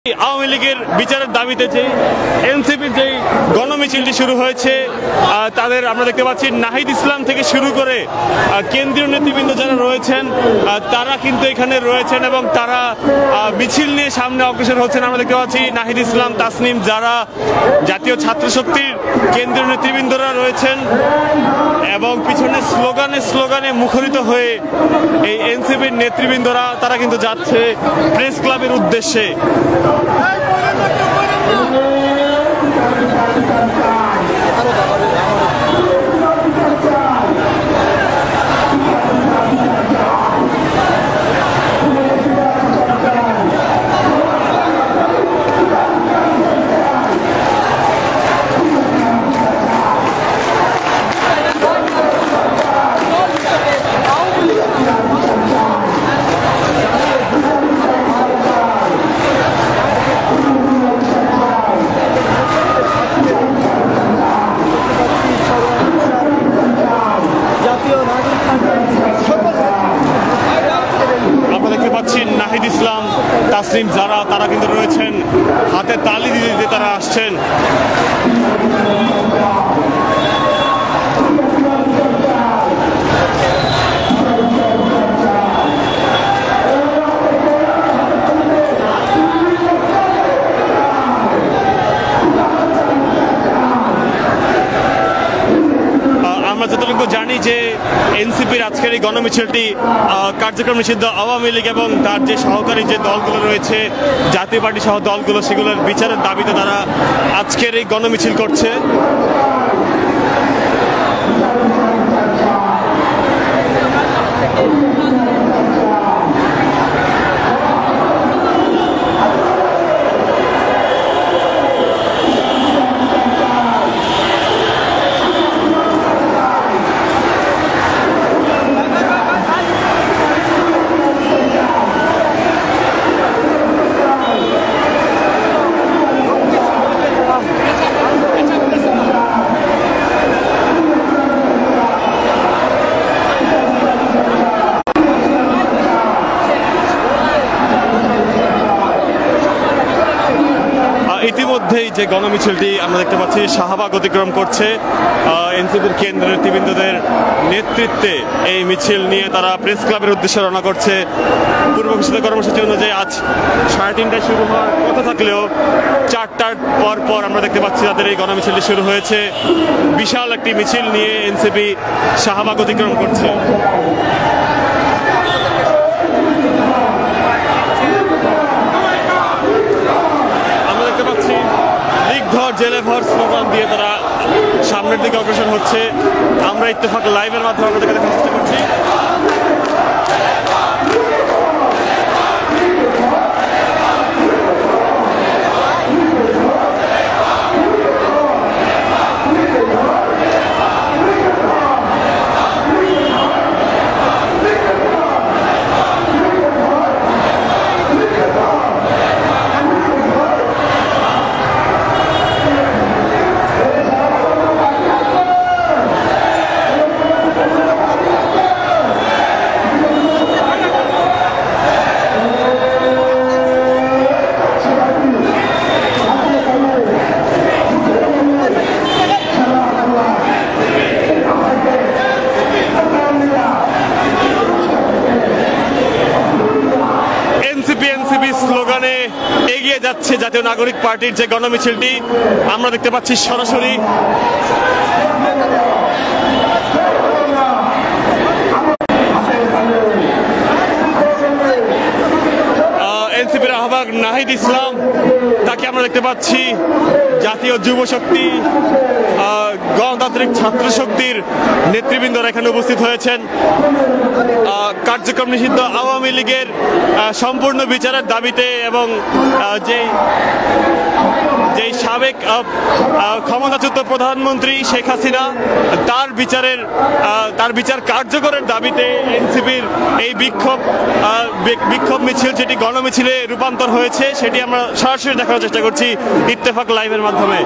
আওয়ামী লীগের বিচারের দাবিতে যে এনসিপির যে গণমিছিলটি শুরু হয়েছে তাদের আমরা দেখতে পাচ্ছি নাহিদ ইসলাম থেকে শুরু করে কেন্দ্রীয় নেতৃবৃন্দ যারা রয়েছেন তারা কিন্তু এখানে রয়েছেন এবং তারা মিছিল নিয়ে সামনে অগ্রসর হচ্ছেন। আমরা দেখতে পাচ্ছি নাহিদ ইসলাম, তাসনিম, যারা জাতীয় ছাত্র শক্তির কেন্দ্রীয় নেতৃবৃন্দরা রয়েছেন এবং পিছনে স্লোগানে মুখরিত হয়ে এই এনসিপির নেতৃবৃন্দরা তারা কিন্তু যাচ্ছে প্রেস ক্লাবের উদ্দেশ্যে। নাহিদ ইসলাম, তাসনিম যারা তারা কিন্তু রয়েছেন, হাতে তালি দিতে তারা আসছেন। আমরা যতটুকু জানি যে এনসিপির আজকের এই গণমিছিলটি কার্যক্রম নিষিদ্ধ আওয়ামী লীগ এবং তার যে সহকারী যে দলগুলো রয়েছে, জাতীয় পার্টি সহ দলগুলো, সেগুলোর বিচারের দাবিতে তারা আজকের এই গণমিছিল করছে। ইতিমধ্যেই যে গণমিছিলটি আমরা দেখতে পাচ্ছি শাহবাগ অতিক্রম করছে। এনসিপির কেন্দ্রীয় নেতৃবৃন্দদের নেতৃত্বে এই মিছিল নিয়ে তারা প্রেস ক্লাবের উদ্দেশ্যে রওনা করছে। পূর্ব ঘোষিত কর্মসূচি অনুযায়ী আজ 3:30টায় শুরু হওয়ার কথা থাকলেও 4টার পর আমরা দেখতে পাচ্ছি তাদের এই গণমিছিলটি শুরু হয়েছে। বিশাল একটি মিছিল নিয়ে এনসিপি শাহবাগ অতিক্রম করছে। জেলে ভর স্লোগান দিয়ে তারা সামনের দিকে অগ্রসর হচ্ছে। আমরা ইত্তেফাক লাইভের মাধ্যমে আপনাদেরকে দেখার চেষ্টা করছি। স্লোগানে এগিয়ে যাচ্ছে জাতীয় নাগরিক পার্টির যে গণমিছিলটি আমরা দেখতে পাচ্ছি সরাসরি। এনসিপির আহ্বায়ক নাহিদ ইসলাম, তাকে আমরা দেখতে পাচ্ছি জাতীয় যুব শক্তি, গণতান্ত্রিক ছাত্র শক্তির নেতৃবৃন্দরা এখানে উপস্থিত হয়েছেন। কার্যক্রম নিষিদ্ধ আওয়ামী লীগের সম্পূর্ণ বিচারের দাবিতে এবং যেই সাবেক ক্ষমতাচ্যুত প্রধানমন্ত্রী শেখ হাসিনা তার বিচার কার্যকরের দাবিতে এনসিপির এই বিক্ষোভ মিছিল যেটি গণমিছিলে রূপান্তর হয়েছে সেটি আমরা সরাসরি দেখার চেষ্টা করছি ইত্তেফাক লাইভের মাধ্যমে।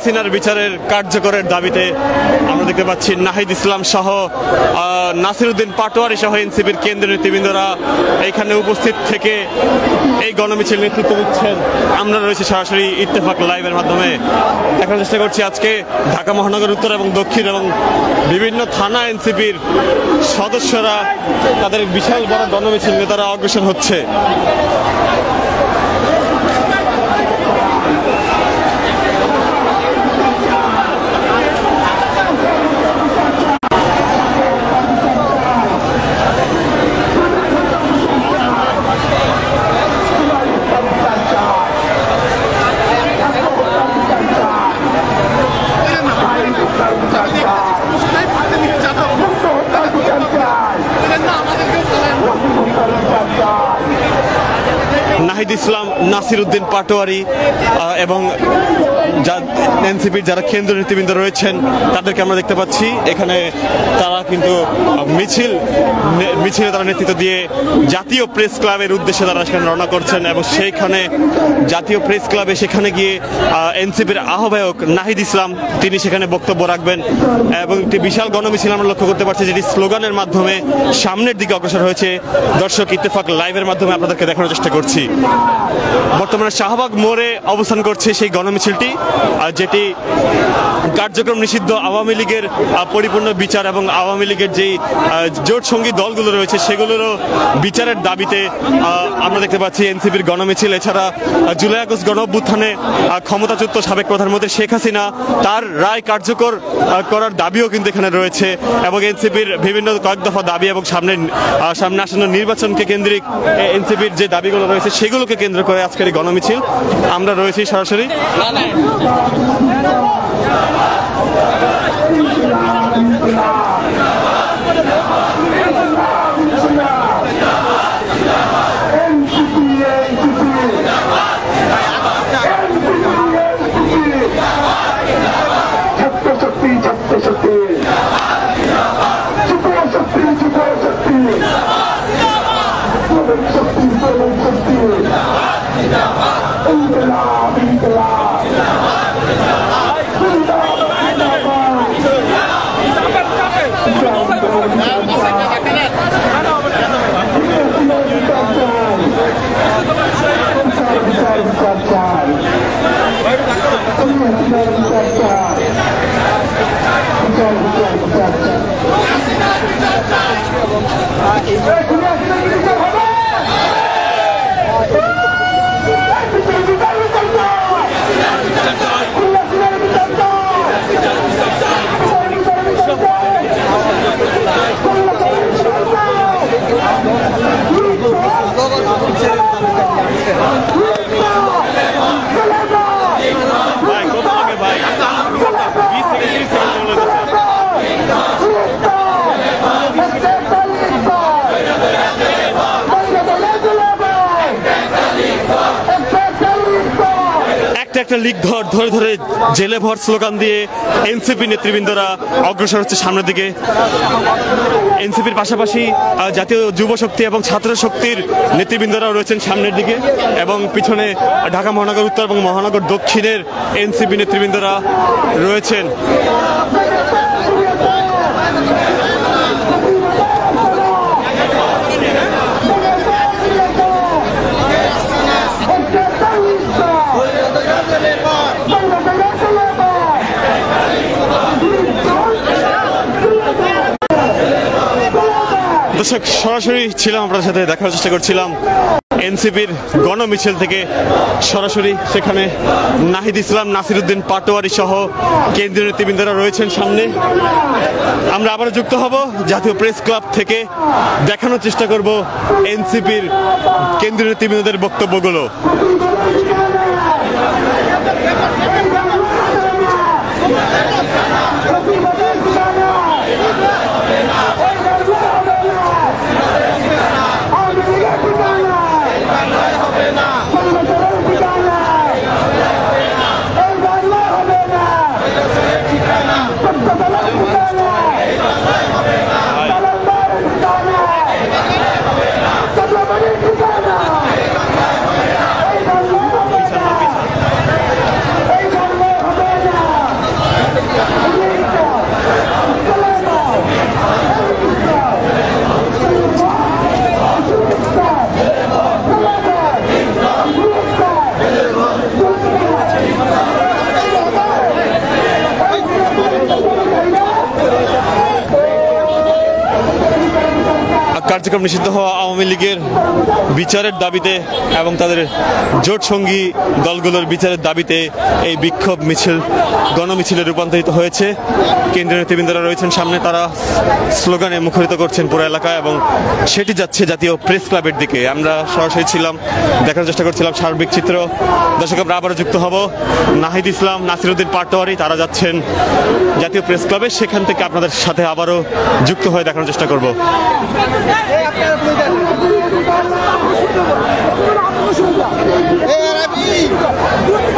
হাসিনার বিচারের কার্যকরের দাবিতে আমরা দেখতে পাচ্ছি নাহিদ ইসলাম সহ নাসিরউদ্দিন পাটোয়ারি সহ এনসিপির কেন্দ্রীয় নেতৃবৃন্দরা এখানে উপস্থিত থেকে এই গণমিছিল নেতৃত্ব দিচ্ছেন। আমরা রয়েছি সরাসরি ইত্তেফাক লাইভের মাধ্যমে দেখার চেষ্টা করছি আজকে ঢাকা মহানগর উত্তর এবং দক্ষিণ এবং বিভিন্ন থানা এনসিপির সদস্যরা তাদের বিশাল বড় গণমিছিল নিয়ে তারা অগ্রসর হচ্ছে। নাহিদ ইসলাম, নাসিরউদ্দিন পাটোয়ারি এবং এনসিপির যারা কেন্দ্রীয় নেতৃবৃন্দ রয়েছেন তাদেরকে আমরা দেখতে পাচ্ছি এখানে। তারা কিন্তু মিছিলে তারা নেতৃত্ব দিয়ে জাতীয় প্রেস ক্লাবের উদ্দেশ্যে তারা সেখানে রওনা করছেন এবং সেইখানে জাতীয় প্রেস ক্লাবে সেখানে গিয়ে এনসিপির আহ্বায়ক নাহিদ ইসলাম তিনি সেখানে বক্তব্য রাখবেন এবং একটি বিশাল গণমিছিল আমরা লক্ষ্য করতে পারছি যেটি স্লোগানের মাধ্যমে সামনের দিকে অগ্রসর হয়েছে। দর্শক, ইত্তেফাক লাইভের মাধ্যমে আপনাদেরকে দেখানোর চেষ্টা করছি। বর্তমানে শাহবাগ মোড়ে অবস্থান করছে সেই গণমিছিলটি, যেটি কার্যক্রম নিষিদ্ধ আওয়ামী লীগের পরিপূর্ণ বিচার এবং আওয়ামী লীগের যেই জোট সঙ্গী দলগুলো রয়েছে সেগুলোরও বিচারের দাবিতে আমরা দেখতে পাচ্ছি এনসিপির গণমিছিল। এছাড়া জুলাই আগস্ট গণ অভ্যুত্থানে ক্ষমতাচ্যুত সাবেক প্রধানমন্ত্রী শেখ হাসিনা তার রায় কার্যকর করার দাবিও কিন্তু এখানে রয়েছে এবং এনসিপির বিভিন্ন কয়েক দফা দাবি এবং সামনে আসন্ন নির্বাচনকে কেন্দ্রিক এনসিপির যে দাবিগুলো রয়েছে সেগুলোকে কেন্দ্র করে আজকের এই গণমিছিল। আমরা রয়েছি সরাসরি। একটা লিগ ধরে ধরে জেলে ভর স্লোগান দিয়ে এনসিপি নেতৃবৃন্দরা অগ্রসর হচ্ছে সামনের দিকে। এনসিপির পাশাপাশি জাতীয় যুব শক্তি এবং ছাত্র শক্তির নেতৃবৃন্দরাও রয়েছেন সামনের দিকে এবং পিছনে ঢাকা মহানগর উত্তর এবং মহানগর দক্ষিণের এনসিপি নেতৃবৃন্দরা রয়েছেন। দর্শক, সরাসরি ছিলাম আপনার সাথে দেখার চেষ্টা করছিলাম এনসিপির গণমিছিল থেকে সরাসরি। সেখানে নাহিদ ইসলাম, নাসিরউদ্দিন পাটোয়ারি সহ কেন্দ্রীয় নেতৃবৃন্দরা রয়েছেন সামনে। আমরা আবারও যুক্ত হব জাতীয় প্রেস ক্লাব থেকে, দেখানোর চেষ্টা করব এনসিপির কেন্দ্রীয় নেতৃবৃন্দদের বক্তব্যগুলো। কার্যক্রম নিষিদ্ধ হওয়া আওয়ামী লীগের বিচারের দাবিতে এবং তাদের জোট সঙ্গী দলগুলোর বিচারের দাবিতে এই বিক্ষোভ মিছিল গণমিছিলে রূপান্তরিত হয়েছে। কেন্দ্রীয় নেতৃবৃন্দরা রয়েছেন সামনে, তারা স্লোগানে মুখরিত করছেন পুরো এলাকা এবং সেটি যাচ্ছে জাতীয় প্রেস ক্লাবের দিকে। আমরা সরাসরি ছিলাম, দেখার চেষ্টা করছিলাম সার্বিক চিত্র। দর্শক, আমরা আবারও যুক্ত হব নাহিদ ইসলাম, নাসিরউদ্দিন পাটোয়ারি, তারা যাচ্ছেন জাতীয় প্রেস ক্লাবে। সেখান থেকে আপনাদের সাথে আবারও যুক্ত হয়ে দেখানোর চেষ্টা করব। Hey,